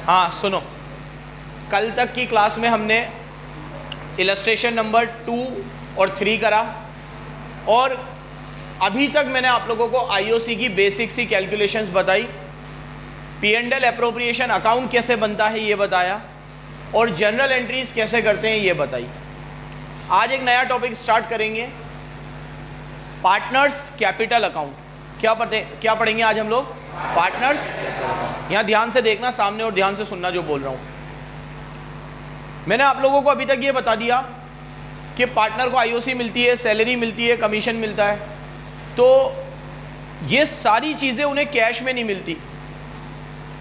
हाँ सुनो, कल तक की क्लास में हमने इलस्ट्रेशन नंबर 2 और 3 करा, और अभी तक मैंने आप लोगों को आईओसी की बेसिक सी कैलकुलेशंस बताई, P&L एप्रोप्रिएशन अकाउंट कैसे बनता है ये बताया, और जनरल एंट्रीज कैसे करते हैं ये बताई। आज एक नया टॉपिक स्टार्ट करेंगे, पार्टनर्स कैपिटल अकाउंट। क्या पढ़ेंगे आज हम लोग? पार्टनर्स। यहाँ ध्यान से देखना सामने और ध्यान से सुनना जो बोल रहा हूँ। मैंने आप लोगों को अभी तक ये बता दिया कि पार्टनर को आईओसी मिलती है, सैलरी मिलती है, कमीशन मिलता है, तो ये सारी चीज़ें उन्हें कैश में नहीं मिलती।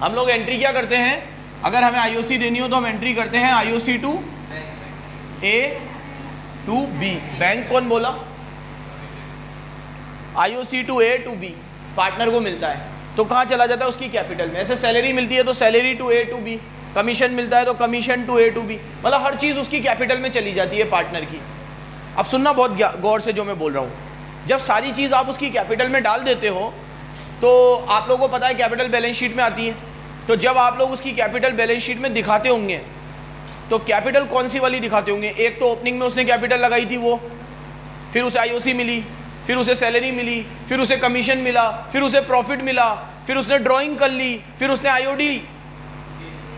हम लोग एंट्री क्या करते हैं, अगर हमें आईओसी देनी हो तो हम एंट्री करते हैं IOC to A to B. Bank कौन बोला? IOC to A to B partner को मिलता है, तो कहाँ चला जाता है? उसकी कैपिटल में। ऐसे सैलरी मिलती है तो salary to A to B, commission मिलता है तो commission to A to B, मतलब हर चीज़ उसकी कैपिटल में चली जाती है पार्टनर की। अब सुनना बहुत गौर से जो मैं बोल रहा हूँ। जब सारी चीज़ आप उसकी कैपिटल में डाल देते हो तो आप लोगों को पता है कैपिटल बैलेंस शीट में आती है, तो जब आप लोग उसकी कैपिटल बैलेंस शीट में दिखाते होंगे तो कैपिटल कौन सी वाली दिखाते होंगे? एक तो ओपनिंग में उसने कैपिटल लगाई थी वो, फिर उसे आईओसी मिली, फिर उसे सैलरी मिली, फिर उसे कमीशन मिला, फिर उसे प्रॉफिट मिला, फिर उसने ड्राइंग कर ली, फिर उसने आईओडी,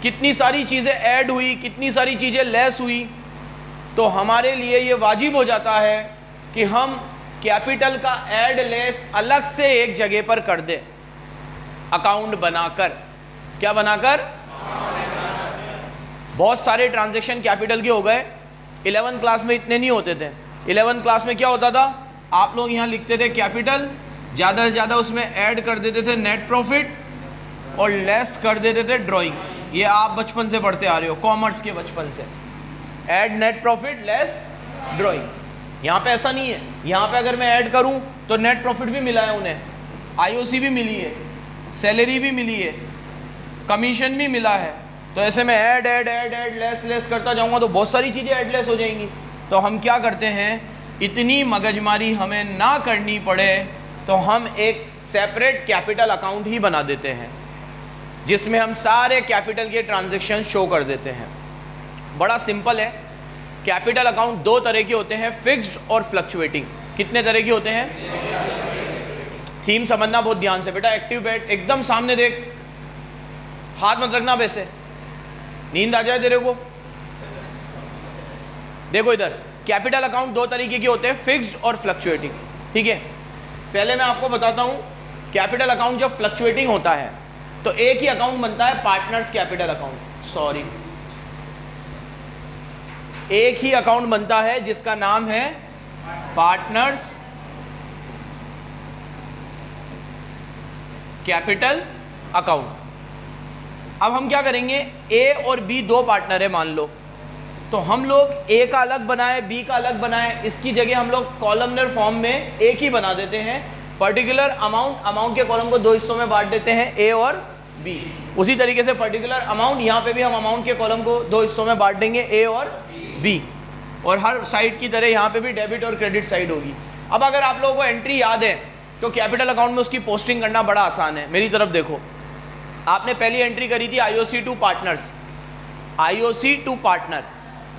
कितनी सारी चीज़ें ऐड हुई, कितनी सारी चीज़ें लेस हुई। तो हमारे लिए ये वाजिब हो जाता है कि हम कैपिटल का ऐड लेस अलग से एक जगह पर कर दें, अकाउंट बनाकर। क्या बनाकर? बहुत सारे ट्रांजैक्शन कैपिटल के हो गए। 11th क्लास में इतने नहीं होते थे। 11th क्लास में क्या होता था, आप लोग यहाँ लिखते थे कैपिटल, ज़्यादा से ज़्यादा उसमें ऐड कर देते थे नेट प्रॉफिट और लेस कर देते थे ड्राइंग। ये आप बचपन से पढ़ते आ रहे हो, कॉमर्स के बचपन से, add net profit less drawing. यहाँ पे ऐसा नहीं है। यहाँ पे अगर मैं ऐड करूँ तो नेट प्रॉफिट भी मिला है उन्हें, आईओसी भी मिली है, सैलरी भी मिली है, कमीशन भी मिला है। तो ऐसे में add add add add less less करता जाऊँगा तो बहुत सारी चीज़ें ऐड लेस हो जाएंगी। तो हम क्या करते हैं, इतनी मगजमारी हमें ना करनी पड़े तो हम एक सेपरेट कैपिटल अकाउंट ही बना देते हैं जिसमें हम सारे कैपिटल के ट्रांजैक्शन शो कर देते हैं। बड़ा सिंपल है। कैपिटल अकाउंट दो तरह के होते हैं, फिक्स्ड और फ्लक्चुएटिंग। कितने तरह के होते हैं? थीम समझना बहुत ध्यान से बेटा। एक्टिव बैठ, एकदम सामने देख, हाथ मत रखना वैसे, नींद आ जाए तेरे को। देखो इधर, कैपिटल अकाउंट दो तरीके के होते हैं, फिक्स्ड और फ्लक्चुएटिंग। ठीक है, पहले मैं आपको बताता हूं, कैपिटल अकाउंट जब फ्लक्चुएटिंग होता है तो एक ही अकाउंट बनता है, पार्टनर्स कैपिटल अकाउंट। सॉरी, एक ही अकाउंट बनता है जिसका नाम है पार्टनर्स कैपिटल अकाउंट। अब हम क्या करेंगे, ए और बी दो पार्टनर है मान लो, तो हम लोग ए का अलग बनाए, बी का अलग बनाए, इसकी जगह हम लोग कॉलमनर फॉर्म में एक ही बना देते हैं। पर्टिकुलर अमाउंट के कॉलम को दो हिस्सों में बांट देते हैं, ए और बी। उसी तरीके से पर्टिकुलर अमाउंट, यहाँ पे भी हम अमाउंट के कॉलम को दो हिस्सों में बांट देंगे, ए और बी। और हर साइड की तरह यहाँ पे भी डेबिट और क्रेडिट साइड होगी। अब अगर आप लोगों को एंट्री याद है तो कैपिटल अकाउंट में उसकी पोस्टिंग करना बड़ा आसान है। मेरी तरफ देखो, आपने पहली एंट्री करी थी IOC to partners, IOC to partner,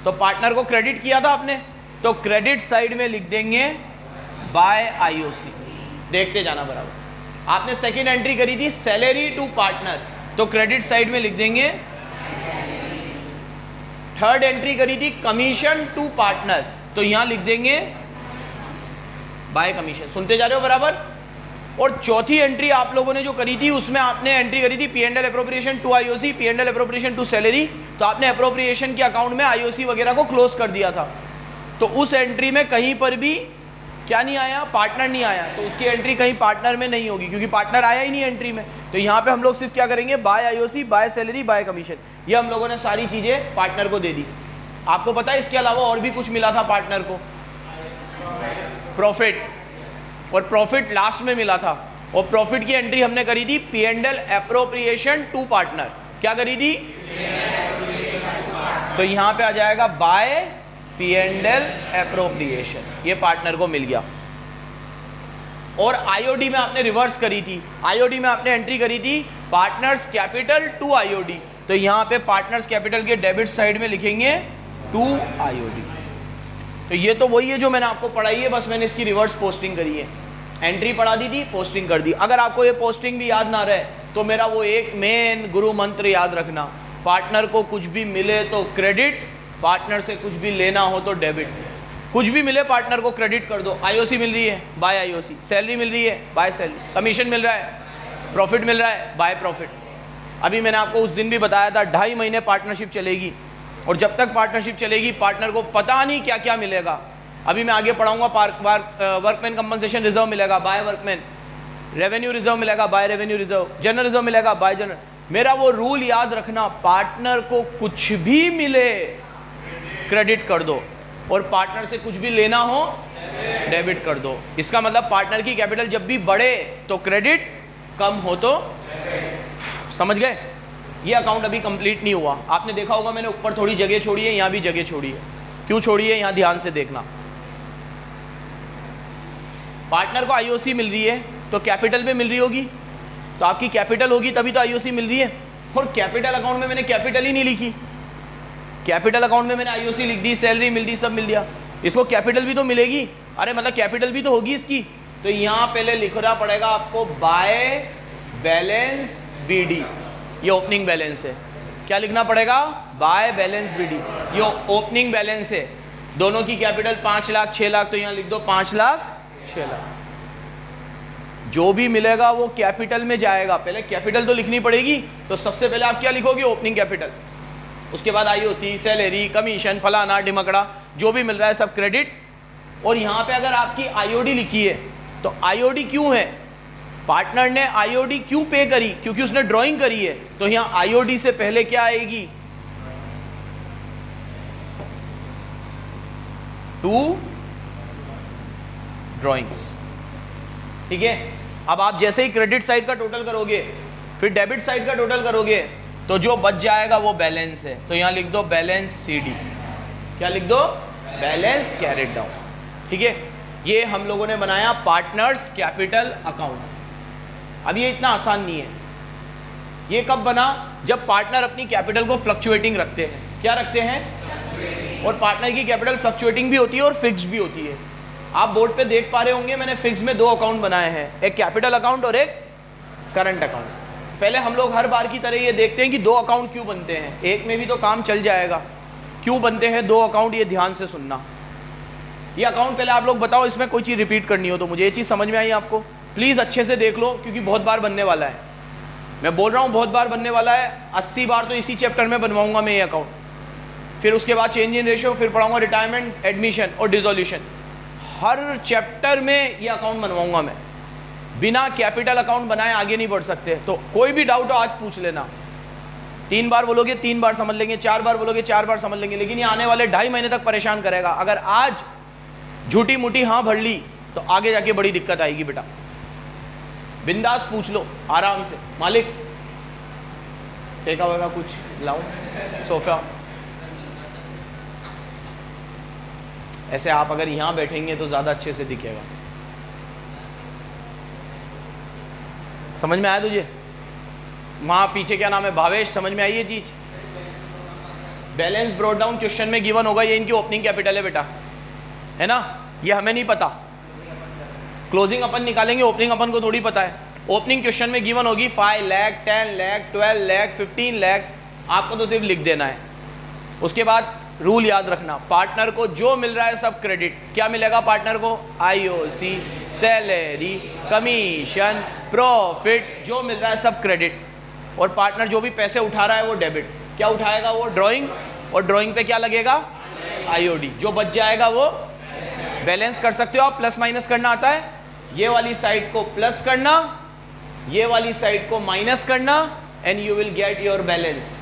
तो पार्टनर को क्रेडिट किया था आपने, तो क्रेडिट साइड में लिख देंगे बाय आईओसी। देखते जाना बराबर। आपने सेकंड एंट्री करी थी सैलरी टू पार्टनर, तो क्रेडिट साइड में लिख देंगे। थर्ड एंट्री करी थी कमीशन टू पार्टनर, तो यहां लिख देंगे बाय कमीशन। सुनते जा रहे हो बराबर। और चौथी एंट्री आप लोगों ने जो करी थी उसमें आपने एंट्री करी थी P&L appropriation to IOC, P&L appropriation to salary, तो आपने एप्रोप्रिएशन के अकाउंट में आईओसी वगैरह को क्लोज कर दिया था। तो उस एंट्री में कहीं पर भी क्या नहीं आया, पार्टनर नहीं आया, तो उसकी एंट्री कहीं पार्टनर में नहीं होगी क्योंकि पार्टनर आया ही नहीं एंट्री में। तो यहाँ पे हम लोग सिर्फ क्या करेंगे, by IOC, by salary, by commission. ये हम लोगों ने सारी चीज़ें पार्टनर को दे दी। आपको पता है इसके अलावा और भी कुछ मिला था पार्टनर को, प्रॉफिट, और प्रॉफिट लास्ट में मिला था। और प्रॉफिट की एंट्री हमने करी थी P&L एप्रोप्रिएशन टू पार्टनर। क्या करी थी? तो यहाँ पे आ जाएगा बाय P&L एप्रोप्रिएशन, ये पार्टनर को मिल गया। और आईओडी में आपने रिवर्स करी थी, आईओडी में आपने एंट्री करी थी पार्टनर्स कैपिटल टू आईओडी, तो यहाँ पे पार्टनर्स कैपिटल के डेबिट साइड में लिखेंगे टू आईओडी। तो ये तो वही है जो मैंने आपको पढ़ाई है, बस मैंने इसकी रिवर्स पोस्टिंग करी है। एंट्री पढ़ा दी थी, पोस्टिंग कर दी। अगर आपको ये पोस्टिंग भी याद ना रहे तो मेरा वो एक मेन गुरु मंत्र याद रखना, पार्टनर को कुछ भी मिले तो क्रेडिट, पार्टनर से कुछ भी लेना हो तो डेबिट। कुछ भी मिले पार्टनर को क्रेडिट कर दो। आईओसी मिल रही है, बाय आईओसी। सैलरी मिल रही है, बाय सैलरी। कमीशन मिल रहा है, प्रॉफिट मिल रहा है, बाय प्रॉफिट। अभी मैंने आपको उस दिन भी बताया था 2.5 महीने पार्टनरशिप चलेगी, और जब तक पार्टनरशिप चलेगी पार्टनर को पता नहीं क्या क्या मिलेगा। अभी मैं आगे पढ़ाऊंगा, वर्कमैन कंपनसेशन रिजर्व मिलेगा, बाय वर्कमैन। रेवेन्यू रिजर्व मिलेगा, by revenue reserve. General reserve मिलेगा, बाय जनरल। मेरा वो रूल याद रखना, पार्टनर को कुछ भी मिले क्रेडिट कर दो, और पार्टनर से कुछ भी लेना हो डेबिट कर दो। इसका मतलब पार्टनर की कैपिटल जब भी बढ़े तो क्रेडिट, कम हो तो, समझ गए? ये अकाउंट अभी कंप्लीट नहीं हुआ। आपने देखा होगा मैंने ऊपर थोड़ी जगह छोड़ी है, यहाँ भी जगह छोड़ी है। क्यों छोड़ी है, यहाँ ध्यान से देखना। पार्टनर को आईओसी मिल रही है तो कैपिटल में मिल रही होगी, तो आपकी कैपिटल होगी तभी तो आईओसी मिल रही है। और कैपिटल अकाउंट में मैंने कैपिटल ही नहीं लिखी, कैपिटल अकाउंट में मैंने आईओसी लिख दी, सैलरी मिल दी, सब मिल दिया। इसको कैपिटल भी तो मिलेगी, अरे मतलब कैपिटल भी तो होगी इसकी। तो यहाँ पहले लिखना पड़ेगा आपको बाय बैलेंस बीडी, ये ओपनिंग बैलेंस है। क्या लिखना पड़ेगा? बाय बैलेंस बीडी, ये ओपनिंग बैलेंस है। दोनों की कैपिटल 5 लाख 6 लाख, तो यहाँ लिख दो 5 लाख 6 लाख। जो भी मिलेगा वो कैपिटल में जाएगा। पहले कैपिटल तो लिखनी पड़ेगी, तो सबसे पहले आप क्या लिखोगे? Opening capital. उसके बाद आईओसी, सैलरी, कमीशन, फलाना ढिमकड़ा, जो भी मिल रहा है सब क्रेडिट। और यहाँ पे अगर आपकी आईओडी लिखी है तो आईओडी क्यों है? पार्टनर ने आईओडी क्यों पे करी? क्योंकि उसने ड्राइंग करी है। तो यहाँ आईओडी से पहले क्या आएगी? टू ड्राइंग्स, ठीक है। अब आप जैसे ही क्रेडिट साइड का टोटल करोगे, फिर डेबिट साइड का टोटल करोगे, तो जो बच जाएगा वो बैलेंस है। तो यहाँ लिख दो बैलेंस सीडी। क्या लिख दो? बैलेंस कैरिड डाउन, ठीक है। ये हम लोगों ने बनाया पार्टनर्स कैपिटल अकाउंट। अब ये इतना आसान नहीं है। ये कब बना? जब पार्टनर अपनी कैपिटल को फ्लक्चुएटिंग रखते हैं। क्या रखते हैं? और पार्टनर की कैपिटल फ्लक्चुएटिंग भी होती है और फिक्स भी होती है। आप बोर्ड पे देख पा रहे होंगे मैंने फिक्स में 2 अकाउंट बनाए हैं, एक कैपिटल अकाउंट और एक करंट अकाउंट। पहले हम लोग हर बार की तरह ये देखते हैं कि 2 अकाउंट क्यों बनते हैं, एक में भी तो काम चल जाएगा। क्यों बनते हैं 2 अकाउंट, ये ध्यान से सुनना। ये अकाउंट पहले आप लोग बताओ, इसमें कोई चीज़ रिपीट करनी हो तो मुझे ये चीज़ समझ में आई आपको? प्लीज़ अच्छे से देख लो, क्योंकि बहुत बार बनने वाला है। मैं बोल रहा हूँ बहुत बार बनने वाला है, 80 बार तो इसी चैप्टर में बनवाऊंगा मैं ये अकाउंट। फिर उसके बाद चेंज इन रेशियो, फिर पढ़ाऊंगा रिटायरमेंट, एडमिशन और डिसोल्यूशन। हर चैप्टर में ये अकाउंट बनवाऊंगा मैं। बिना कैपिटल अकाउंट बनाए आगे नहीं बढ़ सकते। तो कोई भी डाउट हो आज पूछ लेना। 3 बार बोलोगे 3 बार समझ लेंगे, 4 बार बोलोगे 4 बार समझ लेंगे, लेकिन ये आने वाले 2.5 महीने तक परेशान करेगा। अगर आज झूठी मूठी हाँ भर ली तो आगे जाके बड़ी दिक्कत आएगी बेटा। बिंदास पूछ लो आराम से, मालिक टेका वेगा कुछ लाऊं, सोफा। ऐसे आप अगर यहाँ बैठेंगे तो ज़्यादा अच्छे से दिखेगा। समझ में आया तुझे? वहाँ पीछे क्या नाम है, भावेश, समझ में आई ये चीज़? बैलेंस ब्रॉट डाउन क्वेश्चन में गिवन होगा, ये इनकी ओपनिंग कैपिटल है बेटा, है ना? ये हमें नहीं पता, क्लोजिंग अपन निकालेंगे, ओपनिंग अपन को थोड़ी पता है। ओपनिंग क्वेश्चन में गिवन होगी 5 लाख, 10 लाख, 12 लाख, 15 लाख, आपको तो सिर्फ लिख देना है। उसके बाद रूल याद रखना, पार्टनर को जो मिल रहा है सब क्रेडिट। क्या मिलेगा पार्टनर को? आईओसी, सैलरी, कमीशन, प्रॉफिट, जो मिल रहा है सब क्रेडिट। और पार्टनर जो भी पैसे उठा रहा है वो डेबिट। क्या उठाएगा वो? ड्राइंग। और ड्राइंग पे क्या लगेगा? आईओडी। जो बच जाएगा वो बैलेंस। कर सकते हो आप, प्लस माइनस करना आता है। ये वाली साइड को प्लस करना, ये वाली साइड को माइनस करना, and you will get your balance.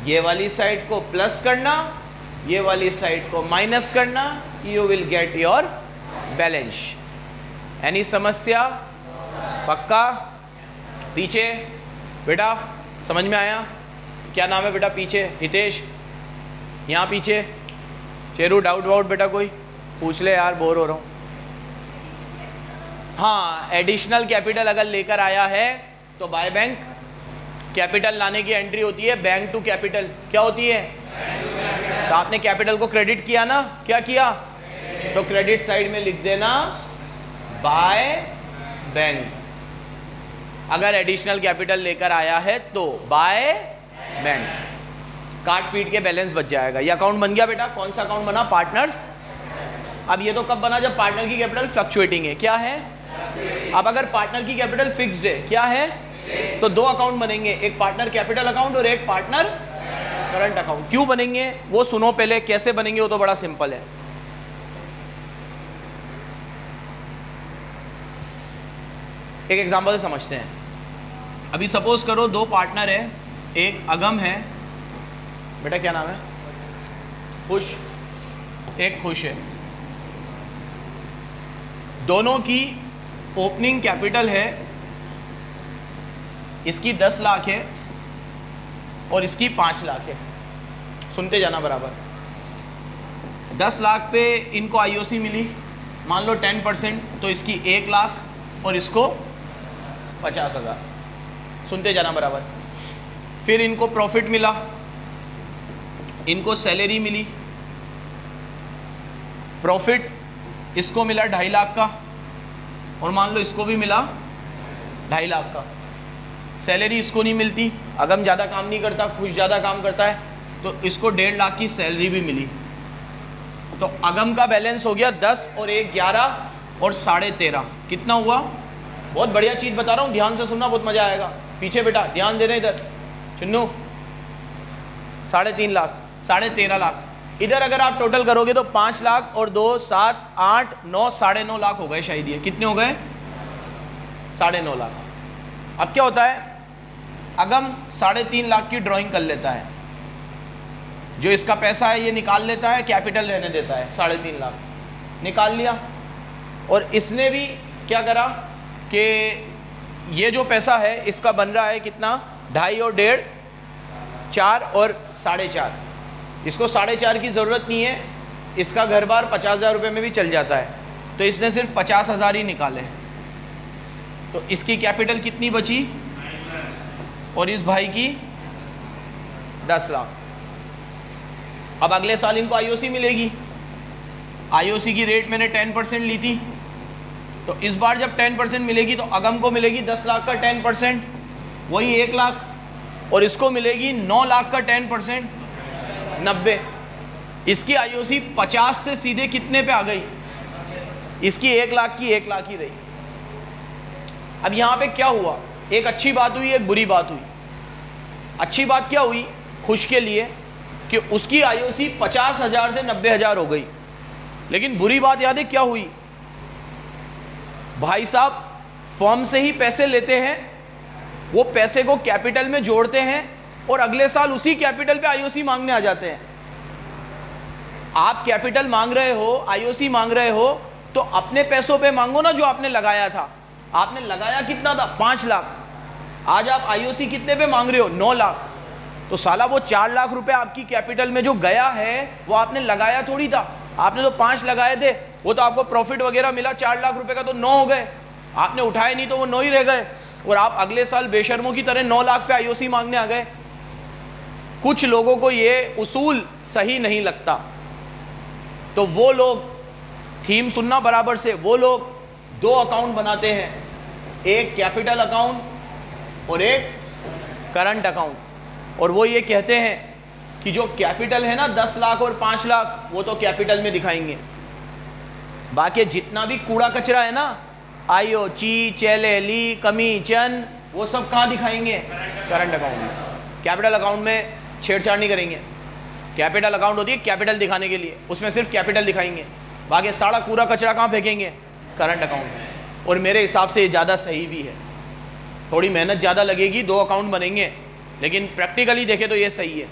ये वाली साइड को प्लस करना, ये वाली साइड को माइनस करना, you will get your balance. Any समस्या? पक्का? पीछे बेटा समझ में आया? क्या नाम है बेटा पीछे? हितेश, यहाँ पीछे। चेरू डाउट वाउट बेटा कोई पूछ ले यार, बोर हो रहा हूँ। हाँ, एडिशनल कैपिटल अगर लेकर आया है तो बाय बैंक कैपिटल लाने की एंट्री होती है बैंक टू कैपिटल। क्या होती है? तो आपने कैपिटल को क्रेडिट किया ना, क्या किया? तो क्रेडिट साइड में लिख देना बाय बैंक। अगर एडिशनल कैपिटल लेकर आया है तो बाय बैंक, काट पीट के बैलेंस बच जाएगा। ये अकाउंट बन गया बेटा। कौन सा अकाउंट बना? पार्टनर्स। अब ये तो कब बना? जब पार्टनर की कैपिटल फ्लक्चुएटिंग है। क्या है? अब अगर पार्टनर की कैपिटल फिक्स्ड है, क्या है? तो दो अकाउंट बनेंगे, एक पार्टनर कैपिटल अकाउंट और एक पार्टनर करंट अकाउंट। क्यों बनेंगे वो सुनो पहले, कैसे बनेंगे वो तो बड़ा सिंपल है। एक एग्जांपल से समझते हैं। अभी सपोज करो दो पार्टनर है, एक अगम है, बेटा क्या नाम है? खुश, एक खुश है। दोनों की ओपनिंग कैपिटल है, इसकी 10 लाख है और इसकी 5 लाख है। सुनते जाना बराबर। 10 लाख पे इनको आईओसी मिली, मान लो 10%, तो इसकी 1 लाख और इसको 50,000। सुनते जाना बराबर। फिर इनको प्रॉफिट मिला, इनको सैलरी मिली, प्रॉफिट इसको मिला 2.5 लाख का और मान लो इसको भी मिला 2.5 लाख का। सैलरी इसको नहीं मिलती, अगम ज़्यादा काम नहीं करता, खुश ज़्यादा काम करता है, तो इसको 1.5 लाख की सैलरी भी मिली। तो अगम का बैलेंस हो गया 10 और 1 11 और 13.5। कितना हुआ? बहुत बढ़िया चीज़ बता रहा हूँ, ध्यान से सुनना, बहुत मज़ा आएगा। पीछे बेटा ध्यान दे रहे इधर, चुन्नू। 3.5 लाख, 13.5 लाख। इधर अगर आप टोटल करोगे तो 5 लाख और 2 7 8 9 9.5 लाख हो गए शायद। ये कितने हो गए? 9.5 लाख। अब क्या होता है, अगम 3.5 लाख की ड्राइंग कर लेता है, जो इसका पैसा है ये निकाल लेता है, कैपिटल रहने देता है। 3.5 लाख निकाल लिया। और इसने भी क्या करा कि ये जो पैसा है इसका बन रहा है कितना? 2.5 और 1.5 4 और 4.5। इसको 4.5 की ज़रूरत नहीं है, इसका घर बार 50,000 रुपये में भी चल जाता है, तो इसने सिर्फ 50,000 ही निकाले। तो इसकी कैपिटल कितनी बची? और इस भाई की 10 लाख। अब अगले साल इनको आईओसी मिलेगी। आईओसी की रेट मैंने 10% ली थी, तो इस बार जब 10% मिलेगी तो अगम को मिलेगी 10 लाख का 10%, वही 1 लाख, और इसको मिलेगी 9 लाख का 10%, 90। इसकी आईओसी 50 से सीधे कितने पे आ गई? इसकी 1 लाख की 1 लाख ही रही। अब यहाँ पे क्या हुआ? एक अच्छी बात हुई, एक बुरी बात हुई। अच्छी बात क्या हुई खुश के लिए कि उसकी आईओसी 50,000 से 90,000 हो गई। लेकिन बुरी बात याद है क्या हुई? भाई साहब फर्म से ही पैसे लेते हैं, वो पैसे को कैपिटल में जोड़ते हैं और अगले साल उसी कैपिटल पे आईओसी मांगने आ जाते हैं। आप कैपिटल मांग रहे हो, आईओसी मांग रहे हो, तो अपने पैसों पे मांगो ना, जो आपने लगाया था। आपने लगाया कितना था? 5 लाख। आज आप आईओसी कितने पे मांग रहे हो? 9 लाख। तो साला वो 4 लाख रुपए आपकी कैपिटल में जो गया है वो आपने लगाया थोड़ी था, आपने तो 5 लगाए थे। वो तो आपको प्रॉफिट वगैरह मिला 4 लाख रुपए का, तो 9 हो गए। आपने उठाए नहीं तो वो 9 ही रह गए, और आप अगले साल बेशर्मों की तरह 9 लाख पे आईओसी मांगने आ गए। कुछ लोगों को ये उसूल सही नहीं लगता, तो वो लोग, थीम सुनना बराबर से, वो लोग 2 अकाउंट बनाते हैं, एक कैपिटल अकाउंट और एक करंट अकाउंट। और वो ये कहते हैं कि जो कैपिटल है ना 10 लाख और 5 लाख, वो तो कैपिटल में दिखाएंगे, बाकी जितना भी कूड़ा कचरा है ना, आईओ ची चेले ली कमीशन, वो सब कहाँ दिखाएंगे? करंट अकाउंट में। कैपिटल अकाउंट में छेड़छाड़ नहीं करेंगे। कैपिटल अकाउंट होती है कैपिटल दिखाने के लिए, उसमें सिर्फ कैपिटल दिखाएंगे, बाकी सारा कूड़ा कचरा कहाँ फेंकेंगे? करंट अकाउंट में। और मेरे हिसाब से ये ज़्यादा सही भी है। थोड़ी मेहनत ज़्यादा लगेगी, 2 अकाउंट बनेंगे, लेकिन प्रैक्टिकली देखें तो ये सही है।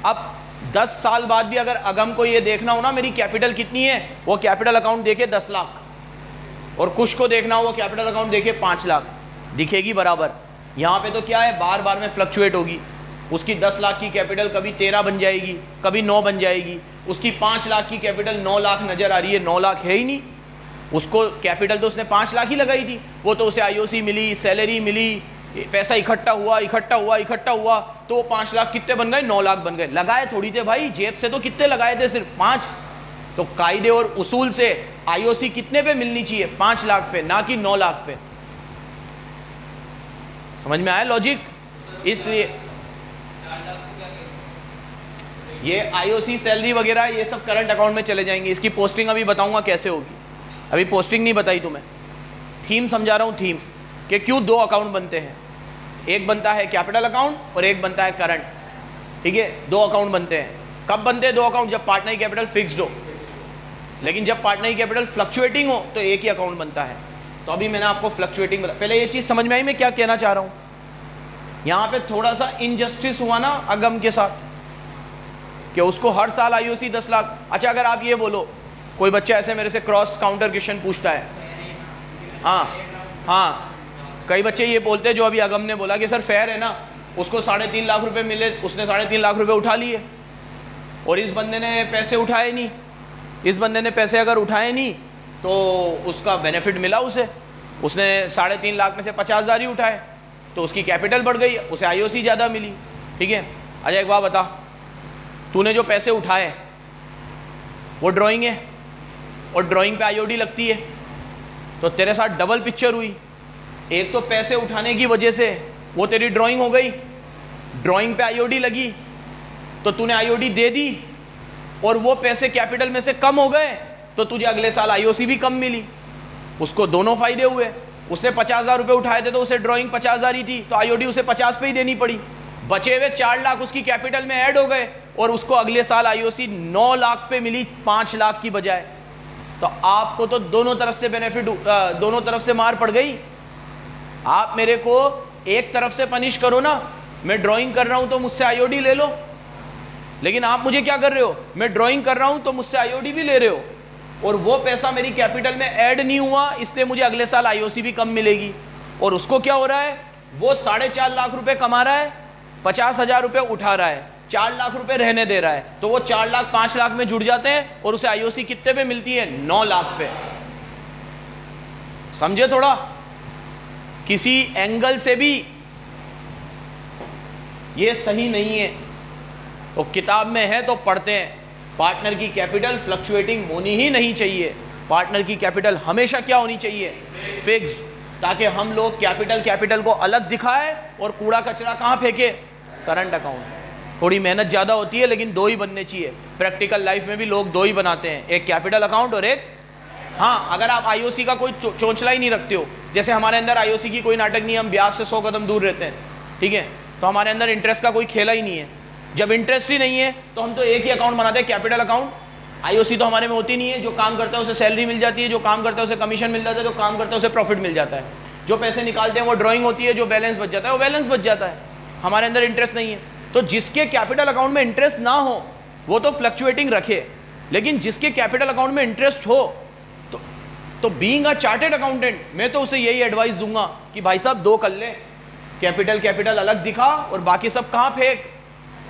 अब 10 साल बाद भी अगर अगम को ये देखना हो ना मेरी कैपिटल कितनी है, वो कैपिटल अकाउंट देखे 10 लाख, और कुछ को देखना हो वो कैपिटल अकाउंट देखे 5 लाख, दिखेगी बराबर। यहाँ पे तो क्या है, बार बार में फ्लक्चुएट होगी। उसकी 10 लाख की कैपिटल कभी 13 बन जाएगी, कभी 9 बन जाएगी। उसकी 5 लाख की कैपिटल 9 लाख नज़र आ रही है, 9 लाख है ही नहीं। उसको कैपिटल तो उसने 5 लाख ही लगाई थी, वो तो उसे आईओसी मिली, सैलरी मिली, पैसा इकट्ठा हुआ इकट्ठा हुआ इकट्ठा हुआ, तो वो 5 लाख कितने बन गए? 9 लाख बन गए। लगाए थोड़ी थे भाई, जेब से तो कितने लगाए थे? सिर्फ 5। तो कायदे और उसूल से आईओसी कितने पे मिलनी चाहिए? 5 लाख पे, ना कि 9 लाख पे। समझ में आया लॉजिक? इसलिए ये आईओसी सैलरी वगैरह ये सब करंट अकाउंट में चले जाएंगे। इसकी पोस्टिंग अभी बताऊंगा कैसे होगी, अभी पोस्टिंग नहीं बताई तुम्हें। थीम समझा रहा हूं, थीम कि क्यों 2 अकाउंट बनते हैं। एक बनता है कैपिटल अकाउंट और एक बनता है करंट। ठीक है, 2 अकाउंट बनते हैं। कब बनते हैं 2 अकाउंट? जब पार्टनर की कैपिटल फिक्स्ड हो। लेकिन जब पार्टनर की कैपिटल फ्लक्चुएटिंग हो तो एक ही अकाउंट बनता है। तो अभी मैंने आपको फ्लक्चुएटिंग बता, पहले ये चीज़ समझ में आई मैं क्या कहना चाह रहा हूँ। यहाँ पे थोड़ा सा इनजस्टिस हुआ ना अगम के साथ, कि उसको हर साल आईओसी 10 लाख। अच्छा, अगर आप ये बोलो, कोई बच्चा ऐसे मेरे से क्रॉस काउंटर क्वेश्चन पूछता है, हाँ कई बच्चे ये बोलते हैं जो अभी अगम ने बोला कि सर फेयर है ना, उसको 3.5 लाख रुपए मिले, उसने 3.5 लाख रुपए उठा लिए और इस बंदे ने पैसे उठाए नहीं। इस बंदे ने पैसे अगर उठाए नहीं तो उसका बेनिफिट मिला उसे, उसने 3.5 लाख में से 50,000 ही उठाए तो उसकी कैपिटल बढ़ गई, उसे आईओसी ज़्यादा मिली। ठीक है, अच्छा एक बात बता, तूने जो पैसे उठाए वो ड्राइंग है और ड्राइंग पे आईओडी लगती है, तो तेरे साथ डबल पिक्चर हुई। एक तो पैसे उठाने की वजह से वो तेरी ड्राइंग हो गई, ड्राइंग पे आईओडी लगी तो तूने आईओडी दे दी, और वो पैसे कैपिटल में से कम हो गए तो तुझे अगले साल आईओसी भी कम मिली। उसको दोनों फायदे हुए। उसने 50,000 रुपये उठाए थे तो उसे ड्राइंग 50,000 ही थी, तो आईओडी उसे 50 पे ही देनी पड़ी। बचे हुए 4 लाख उसकी कैपिटल में ऐड हो गए और उसको अगले साल आईओसी 9 लाख पे मिली 5 लाख की बजाय। तो आपको तो दोनों तरफ से बेनिफिट, दोनों तरफ से मार पड़ गई। आप मेरे को एक तरफ से पनिश करो ना, मैं ड्राइंग कर रहा हूं तो मुझसे आईओडी ले लो, लेकिन आप मुझे क्या कर रहे हो, मैं ड्राइंग कर रहा हूं तो मुझसे आईओडी भी ले रहे हो, और वो पैसा मेरी कैपिटल में ऐड नहीं हुआ, इसलिए मुझे अगले साल आईओसी भी कम मिलेगी। और उसको क्या हो रहा है, वो 4.5 लाख रुपए कमा रहा है, 50,000 रुपये उठा रहा है, 4 लाख रुपए रहने दे रहा है, तो वो 4 लाख 5 लाख में जुड़ जाते हैं और उसे आईओसी कितने पे मिलती है? 9 लाख पे। समझे थोड़ा? किसी एंगल से भी ये सही नहीं है। तो किताब में है तो पढ़ते हैं, पार्टनर की कैपिटल फ्लक्चुएटिंग होनी ही नहीं चाहिए। पार्टनर की कैपिटल हमेशा क्या होनी चाहिए? फिक्स्ड, ताकि हम लोग कैपिटल को अलग दिखाए और कूड़ा कचरा कहाँ फेंके? Current account. थोड़ी मेहनत ज़्यादा होती है लेकिन 2 ही बनने चाहिए। प्रैक्टिकल लाइफ में भी लोग 2 ही बनाते हैं, एक कैपिटल अकाउंट और एक, हाँ अगर आप आईओसी का कोई चोंचला ही नहीं रखते हो, जैसे हमारे अंदर आईओसी की कोई नाटक नहीं है, हम ब्याज से 100 कदम दूर रहते हैं, ठीक है, तो हमारे अंदर इंटरेस्ट का कोई खेला ही नहीं है। जब इंटरेस्ट ही नहीं है तो हम तो एक ही अकाउंट बनाते हैं, कैपिटल अकाउंट। आईओसी तो हमारे में होती नहीं है। जो काम करता है उसे सैलरी मिल जाती है, जो काम करता है उसे कमीशन मिल जाता है, जो काम करता है उसे प्रॉफिट मिल जाता है, जो पैसे निकालते हैं वो ड्राइंग होती है, जो बैलेंस बच जाता है वो बैलेंस बच जाता है। हमारे अंदर इंटरेस्ट नहीं है। तो जिसके कैपिटल अकाउंट में इंटरेस्ट ना हो वो तो फ्लक्चुएटिंग रखे, लेकिन जिसके कैपिटल अकाउंट में इंटरेस्ट हो तो बीइंग अ चार्टेड अकाउंटेंट मैं तो उसे यही एडवाइस दूंगा कि भाई साहब 2 कर ले, कैपिटल अलग दिखा और बाकी सब कहाँ फेंक?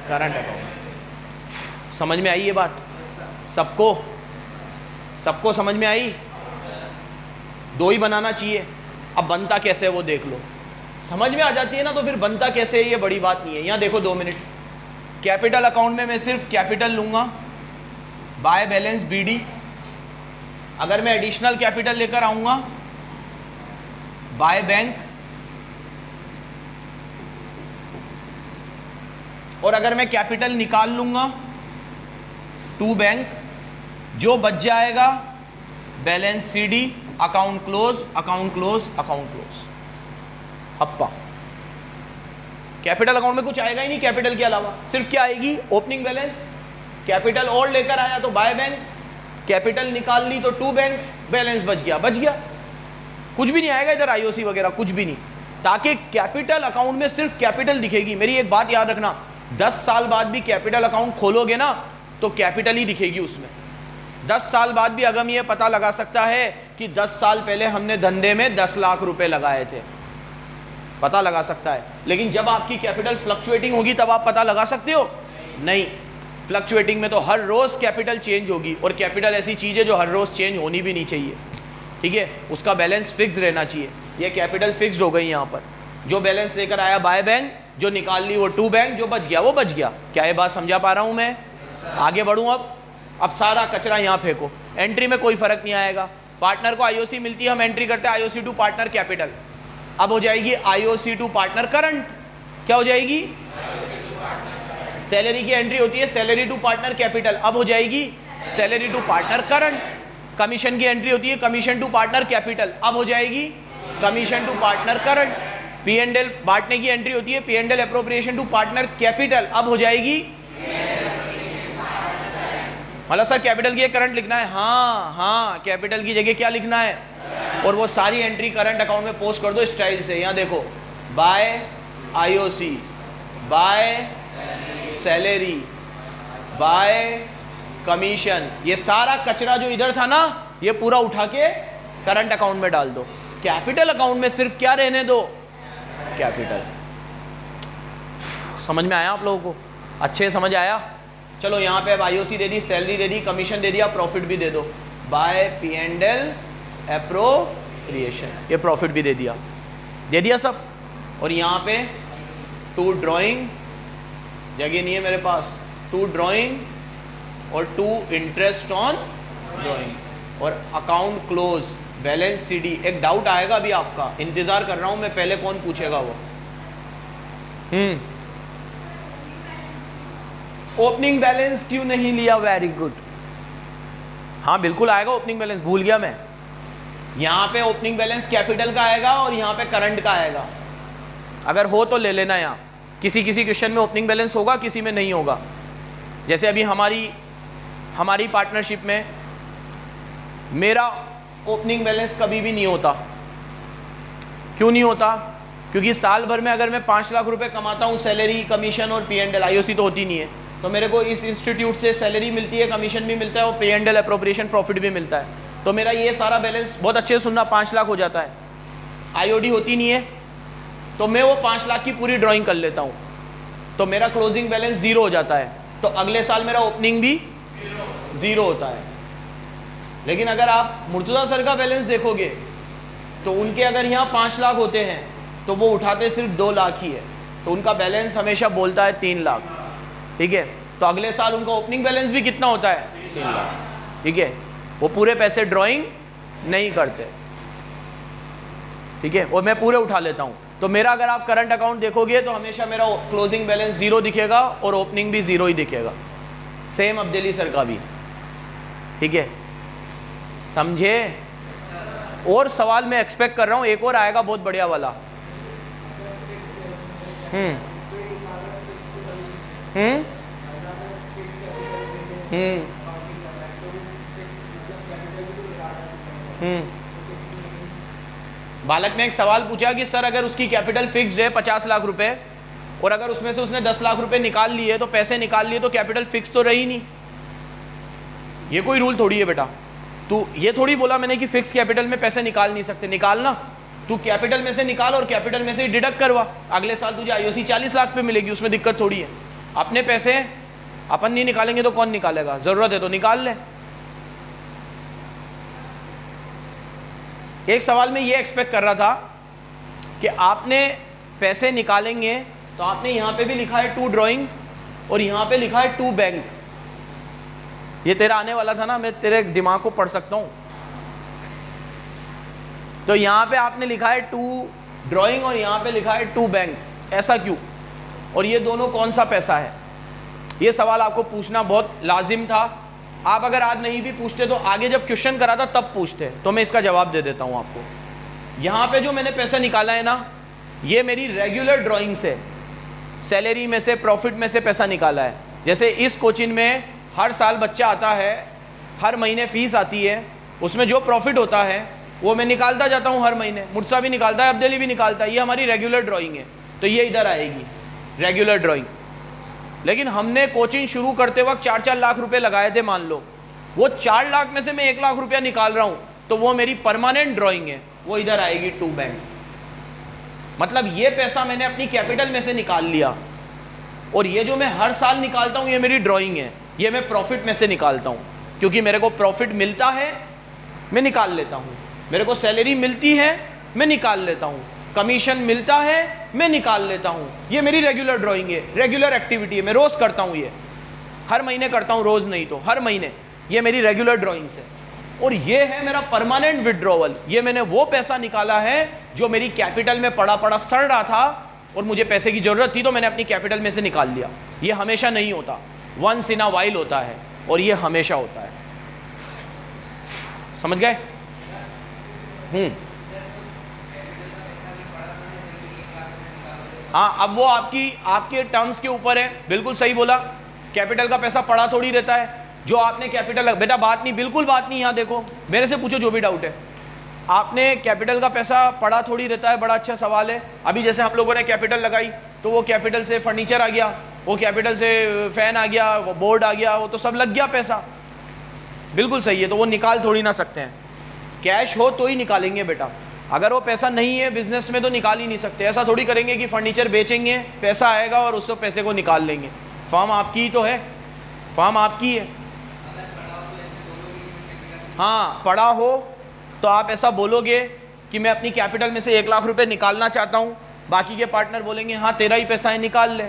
Current account. समझ में आई ये बात? सबको समझ में आई? 2 ही बनाना चाहिए। अब बनता कैसे है वो देख लो, समझ में आ जाती है ना, तो फिर बनता कैसे है ये बड़ी बात नहीं है। यहाँ देखो 2 मिनट, कैपिटल अकाउंट में मैं सिर्फ कैपिटल लूंगा, बाय बैलेंस बीडी। अगर मैं एडिशनल कैपिटल लेकर आऊंगा बाय बैंक, और अगर मैं कैपिटल निकाल लूंगा टू बैंक, जो बच जाएगा balance CD, account close, account close, account close, हप्पा। कैपिटल अकाउंट में कुछ आएगा ही नहीं कैपिटल के अलावा, सिर्फ क्या आएगी? Opening balance. कैपिटल और लेकर आया तो बाय बैंक, कैपिटल निकाल ली तो टू बैंक, बैलेंस बच गया। कुछ भी नहीं आएगा इधर, आईओसी वगैरह कुछ भी नहीं, ताकि कैपिटल अकाउंट में सिर्फ कैपिटल दिखेगी। मेरी एक बात याद रखना, 10 साल बाद भी कैपिटल अकाउंट खोलोगे ना तो कैपिटल ही दिखेगी उसमें। 10 साल बाद भी अगम ये पता लगा सकता है कि 10 साल पहले हमने धंधे में 10 लाख रुपए लगाए थे, पता लगा सकता है। लेकिन जब आपकी कैपिटल फ्लक्चुएटिंग होगी तब आप पता लगा सकते हो? नहीं। फ्लक्चुएटिंग में तो हर रोज कैपिटल चेंज होगी, और कैपिटल ऐसी चीज है जो हर रोज चेंज होनी भी नहीं चाहिए, ठीक है, उसका बैलेंस फिक्स रहना चाहिए। ये कैपिटल फिक्स्ड हो गई यहाँ पर, जो बैलेंस लेकर आया बाय बैंक, जो निकाल ली वो टू बैंक, जो बच गया वो बच गया। क्या ये बात समझा पा रहा हूं मैं? आगे बढ़ूं अब सारा कचरा यहां फेंको, एंट्री में कोई फर्क नहीं आएगा। पार्टनर को आईओसी मिलती है, हम एंट्री करते हैं आईओसी टू पार्टनर कैपिटल। अब हो जाएगी आईओसी टू पार्टनर करंट। क्या हो जाएगी? सैलरी की एंट्री होती है सैलरी टू पार्टनर कैपिटल, अब हो जाएगी salary to partner current. Commission की एंट्री होती है कमीशन टू पार्टनर कैपिटल, अब हो जाएगी commission to partner current. P&L बांटने की एंट्री होती है P&L appropriation to partner capital, अब हो जाएगी। मतलब सर कैपिटल की करंट लिखना है? हाँ, कैपिटल की जगह क्या लिखना है? और वो सारी एंट्री करंट अकाउंट में पोस्ट कर दो स्टाइल से। यहाँ देखो, by IOC, by salary, by commission, ये सारा कचरा जो इधर था ना, ये पूरा उठा के करंट अकाउंट में डाल दो। कैपिटल अकाउंट में सिर्फ क्या रहने दो? कैपिटल। समझ में आया आप लोगों को? अच्छे समझ आया? चलो यहाँ पे अब आईओसी दे दी, सैलरी दे दी, कमीशन दे दिया, प्रॉफिट भी दे दो। बाय P&L एप्रोप्रिएशन, ये प्रॉफिट भी दे दिया सब। और यहाँ पे टू ड्राइंग, जगह नहीं है मेरे पास, टू ड्राइंग और टू इंटरेस्ट ऑन ड्राइंग और अकाउंट क्लोज, बैलेंस सीडी। एक डाउट आएगा अभी आपका, इंतजार कर रहा हूं मैं, पहले कौन पूछेगा वो? ओपनिंग बैलेंस क्यों नहीं लिया? Very good. हाँ बिल्कुल आएगा ओपनिंग बैलेंस, भूल गया मैं। यहां पे ओपनिंग बैलेंस कैपिटल का आएगा और यहां पे करंट का आएगा। अगर हो तो ले लेना। यहाँ किसी क्वेश्चन में ओपनिंग बैलेंस होगा, किसी में नहीं होगा। जैसे अभी हमारी पार्टनरशिप में मेरा ओपनिंग बैलेंस कभी भी नहीं होता। क्यों नहीं होता? क्योंकि साल भर में अगर मैं 5 लाख रुपए कमाता हूँ, सैलरी, कमीशन और P&L, आईओसी तो होती नहीं है, तो मेरे को इस इंस्टीट्यूट से सैलरी मिलती है, कमीशन भी मिलता है और P&L एप्रोप्रिएशन प्रॉफिट भी मिलता है। तो मेरा ये सारा बैलेंस, बहुत अच्छे से सुनना, 5 लाख हो जाता है। आईओडी होती नहीं है, तो मैं वो 5 लाख की पूरी ड्राइंग कर लेता हूँ, तो मेरा क्लोजिंग बैलेंस 0 हो जाता है। तो अगले साल मेरा ओपनिंग भी 0 होता है। लेकिन अगर आप मुर्तुजा सर का बैलेंस देखोगे तो उनके अगर यहाँ 5 लाख होते हैं तो वो उठाते सिर्फ 2 लाख ही है, तो उनका बैलेंस हमेशा बोलता है 3 लाख। ठीक है, तो अगले साल उनका ओपनिंग बैलेंस भी कितना होता है? 3 लाख। ठीक है, वो पूरे पैसे ड्राइंग नहीं करते। ठीक है, और मैं पूरे उठा लेता हूँ। तो मेरा अगर आप करंट अकाउंट देखोगे तो हमेशा मेरा क्लोजिंग बैलेंस 0 दिखेगा और ओपनिंग भी 0 ही दिखेगा। सेम अब्देली सर का भी। ठीक है, समझे? और सवाल मैं एक्सपेक्ट कर रहा हूं, एक और आएगा बहुत बढ़िया वाला। बालक ने एक सवाल पूछा कि सर अगर उसकी कैपिटल फिक्स्ड है 50 लाख रुपए और अगर उसमें से उसने 10 लाख रुपए निकाल लिए, तो पैसे निकाल लिए, तो कैपिटल फिक्स तो रही नहीं। ये कोई रूल थोड़ी है बेटा। तू ये थोड़ी बोला मैंने कि फिक्स कैपिटल में पैसे निकाल नहीं सकते। निकालना, तू कैपिटल में से निकाल और कैपिटल में से डिडक्ट करवा। अगले साल तुझे आईओसी 40 लाख पे मिलेगी, उसमें दिक्कत थोड़ी है। अपने पैसे अपन नहीं निकालेंगे तो कौन निकालेगा? जरूरत है तो निकाल ले। एक सवाल में ये एक्सपेक्ट कर रहा था कि आपने पैसे निकालेंगे तो आपने यहां पे भी लिखा है टू ड्राइंग और यहां पे लिखा है टू बैंक। ये तेरा आने वाला था ना, मैं तेरे दिमाग को पढ़ सकता हूं। तो यहां पे आपने लिखा है टू ड्राइंग और यहां पे लिखा है टू बैंक, ऐसा क्यों? और ये दोनों कौन सा पैसा है? ये सवाल आपको पूछना बहुत लाजिम था। आप अगर आज नहीं भी पूछते तो आगे जब क्वेश्चन करा था तब पूछते, तो मैं इसका जवाब दे देता हूं आपको। यहां पे जो मैंने पैसा निकाला है ना, ये मेरी रेगुलर ड्राइंग से, सैलरी में से, प्रॉफिट में से पैसा निकाला है। जैसे इस कोचिंग में हर साल बच्चा आता है, हर महीने फीस आती है, उसमें जो प्रॉफिट होता है वो मैं निकालता जाता हूँ हर महीने। मुर्तजा भी निकालता है, अब्देली भी निकालता है। ये हमारी रेगुलर ड्राइंग है, तो ये इधर आएगी रेगुलर ड्राइंग। लेकिन हमने कोचिंग शुरू करते वक्त 4-4 लाख रुपए लगाए थे, मान लो। वो 4 लाख में से मैं 1 लाख रुपया निकाल रहा हूँ, तो वो मेरी परमानेंट ड्राइंग है, वो इधर आएगी टू बैंक। मतलब ये पैसा मैंने अपनी कैपिटल में से निकाल लिया, और ये जो मैं हर साल निकालता हूँ ये मेरी ड्राइंग है, ये मैं प्रॉफिट में से निकालता हूँ। क्योंकि मेरे को प्रॉफिट मिलता है, मैं निकाल लेता हूँ। मेरे को सैलरी मिलती है, मैं निकाल लेता हूँ। कमीशन मिलता है, मैं निकाल लेता हूँ। ये मेरी रेगुलर ड्राइंग है, रेगुलर एक्टिविटी है, मैं रोज करता हूँ, ये हर महीने करता हूँ, रोज नहीं तो हर महीने। ये मेरी रेगुलर ड्राइंग्स है। और ये है मेरा परमानेंट विड्रॉवल। ये मैंने वो पैसा निकाला है जो मेरी कैपिटल में पड़ा पड़ा सड़ रहा था और मुझे पैसे की जरूरत थी तो मैंने अपनी कैपिटल में से निकाल लिया। ये हमेशा नहीं होता, वंस इन अ वाइल होता है, और ये हमेशा होता है। समझ गए? हाँ, अब वो आपके टर्म्स के ऊपर है। बिल्कुल सही बोला, कैपिटल का पैसा पड़ा थोड़ी रहता है। जो आपने कैपिटल, बेटा बात नहीं, बिल्कुल बात नहीं, यहाँ देखो मेरे से पूछो जो भी डाउट है। आपने कैपिटल का पैसा पड़ा थोड़ी रहता है, बड़ा अच्छा सवाल है। अभी जैसे हम लोगों ने कैपिटल लगाई तो वो कैपिटल से फर्नीचर आ गया, वो कैपिटल से फैन आ गया, वो बोर्ड आ गया, वो तो सब लग गया पैसा। बिल्कुल सही है, तो वो निकाल थोड़ी ना सकते हैं। कैश हो तो ही निकालेंगे बेटा, अगर वो पैसा नहीं है बिजनेस में तो निकाल ही नहीं सकते। ऐसा थोड़ी करेंगे कि फर्नीचर बेचेंगे, पैसा आएगा और उस पैसे को निकाल लेंगे। फर्म आपकी ही तो है, फर्म आपकी है। हाँ, पड़ा हो तो आप ऐसा बोलोगे कि मैं अपनी कैपिटल में से 1 लाख रुपए निकालना चाहता हूँ, बाकी के पार्टनर बोलेंगे हाँ तेरा ही पैसा है, निकाल ले।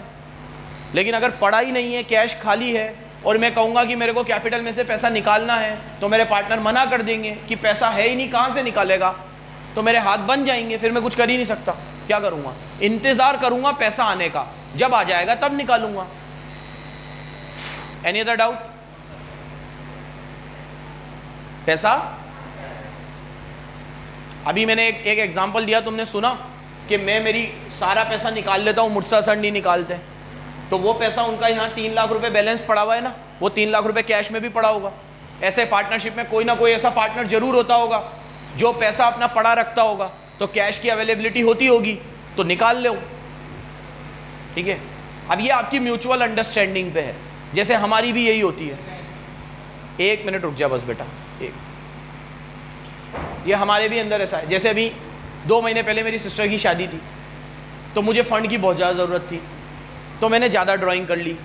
लेकिन अगर पड़ा ही नहीं है, कैश खाली है, और मैं कहूँगा कि मेरे को कैपिटल में से पैसा निकालना है, तो मेरे पार्टनर मना कर देंगे कि पैसा है ही नहीं, कहाँ से निकालेगा, तो मेरे हाथ बन जाएंगे, फिर मैं कुछ कर ही नहीं सकता। क्या करूँगा? इंतज़ार करूँगा पैसा आने का, जब आ जाएगा तब निकालूंगा। Any other doubt? पैसा, अभी मैंने एक एग्जांपल दिया, तुमने सुना कि मैं मेरी सारा पैसा निकाल लेता हूँ, मुझसे सर नहीं निकालते, तो वो पैसा उनका यहाँ 3 लाख रुपए बैलेंस पड़ा हुआ है ना, वो 3 लाख रुपए कैश में भी पड़ा होगा। ऐसे पार्टनरशिप में कोई ना कोई ऐसा पार्टनर जरूर होता होगा जो पैसा अपना पड़ा रखता होगा, तो कैश की अवेलेबिलिटी होती होगी तो निकाल लो। ठीक है, अब ये आपकी म्यूचुअल अंडरस्टैंडिंग पे है, जैसे हमारी भी यही होती है। 1 मिनट रुक जा बस बेटा, ये हमारे भी अंदर ऐसा है। जैसे अभी 2 महीने पहले मेरी सिस्टर की शादी थी, तो मुझे फंड की बहुत ज़्यादा ज़रूरत थी, तो मैंने ज़्यादा ड्राइंग कर ली।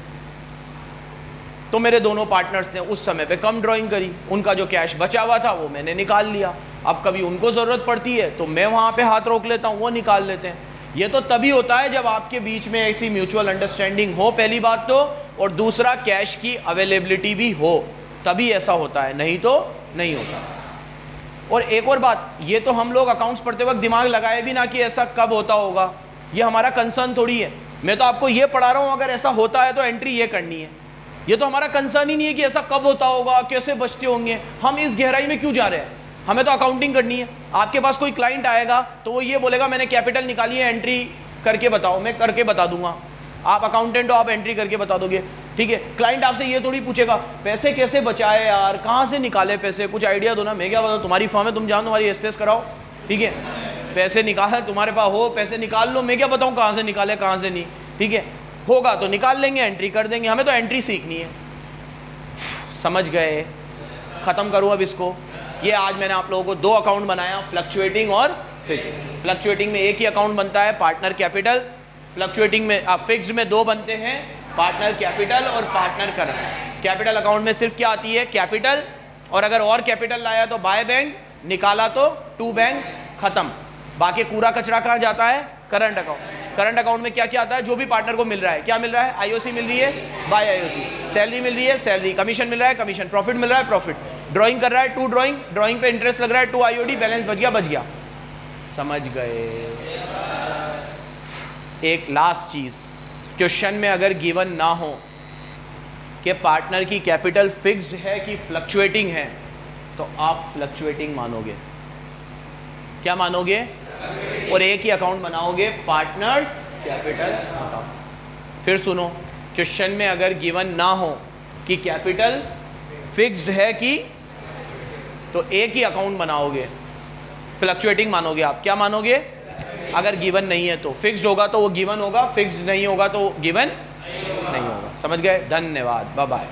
तो मेरे दोनों पार्टनर्स ने उस समय पे कम ड्राइंग करी, उनका जो कैश बचा हुआ था वो मैंने निकाल लिया। अब कभी उनको ज़रूरत पड़ती है तो मैं वहाँ पे हाथ रोक लेता हूँ, वो निकाल लेते हैं। ये तो तभी होता है जब आपके बीच में ऐसी म्यूचुअल अंडरस्टैंडिंग हो, पहली बात तो, और दूसरा कैश की अवेलेबिलिटी भी हो, तभी ऐसा होता है, नहीं तो नहीं होता। और एक और बात, ये तो हम लोग अकाउंट्स पढ़ते वक्त दिमाग लगाए भी ना कि ऐसा कब होता होगा, ये हमारा कंसर्न थोड़ी है। मैं तो आपको ये पढ़ा रहा हूँ, अगर ऐसा होता है तो एंट्री ये करनी है। ये तो हमारा कंसर्न ही नहीं है कि ऐसा कब होता होगा, कैसे बचते होंगे, हम इस गहराई में क्यों जा रहे हैं। हमें तो अकाउंटिंग करनी है। आपके पास कोई क्लाइंट आएगा तो वो ये बोलेगा मैंने कैपिटल निकाली है, एंट्री करके बताओ, मैं करके बता दूंगा। आप अकाउंटेंट हो, आप एंट्री करके बता दोगे, ठीक है। क्लाइंट आपसे ये थोड़ी पूछेगा पैसे कैसे बचाए यार, कहाँ से निकाले पैसे, कुछ आइडिया दो ना। मैं क्या बताऊँ, तुम्हारी फर्म है, तुम जानो, तुम्हारी एसएस कराओ, ठीक है। पैसे निकाले तुम्हारे पास हो, पैसे निकाल लो, मैं क्या बताऊँ कहाँ से निकाले कहाँ से नहीं, ठीक है। होगा तो निकाल लेंगे, एंट्री कर देंगे। हमें तो एंट्री सीखनी है। समझ गए? ख़त्म करूँ अब इसको। ये आज मैंने आप लोगों को 2 अकाउंट बनाया, फ्लक्चुएटिंग और फिक्स। फ्लक्चुएटिंग में एक ही अकाउंट बनता है, पार्टनर कैपिटल। फ्लक्चुएटिंग में फिक्स्ड में 2 बनते हैं, पार्टनर कैपिटल और पार्टनर करंट। कैपिटल अकाउंट में सिर्फ क्या आती है, कैपिटल, और अगर और कैपिटल लाया तो बाय बैंक, निकाला तो टू बैंक, खत्म। बाकी पूरा कचरा कहाँ जाता है, करंट अकाउंट। करंट अकाउंट में क्या क्या आता है, जो भी पार्टनर को मिल रहा है, क्या मिल रहा है, आईओसी मिल रही है, बाय आईओसी, सैलरी मिल रही है, सैलरी, कमीशन मिल रहा है, कमीशन, प्रॉफिट मिल रहा है, प्रॉफिट, ड्राइंग कर रहा है, टू ड्राइंग, ड्राइंग पे इंटरेस्ट लग रहा है, 2 आईओडी, बैलेंस बच गया, बच गया। समझ गए? एक लास्ट चीज, क्वेश्चन में अगर गिवन ना हो कि पार्टनर की कैपिटल फिक्स्ड है कि फ्लक्चुएटिंग है, तो आप फ्लक्चुएटिंग मानोगे। क्या मानोगे? और एक ही अकाउंट बनाओगे, पार्टनर्स कैपिटल अकाउंट। फिर सुनो, क्वेश्चन में अगर गिवन ना हो कि कैपिटल फिक्स्ड है कि, तो एक ही अकाउंट बनाओगे, फ्लक्चुएटिंग मानोगे। आप क्या मानोगे? अगर गिवन नहीं है तो फिक्स्ड होगा तो वो गिवन होगा, फिक्स्ड नहीं होगा तो गिवन नहीं होगा। समझ गए? धन्यवाद, बाय बाय।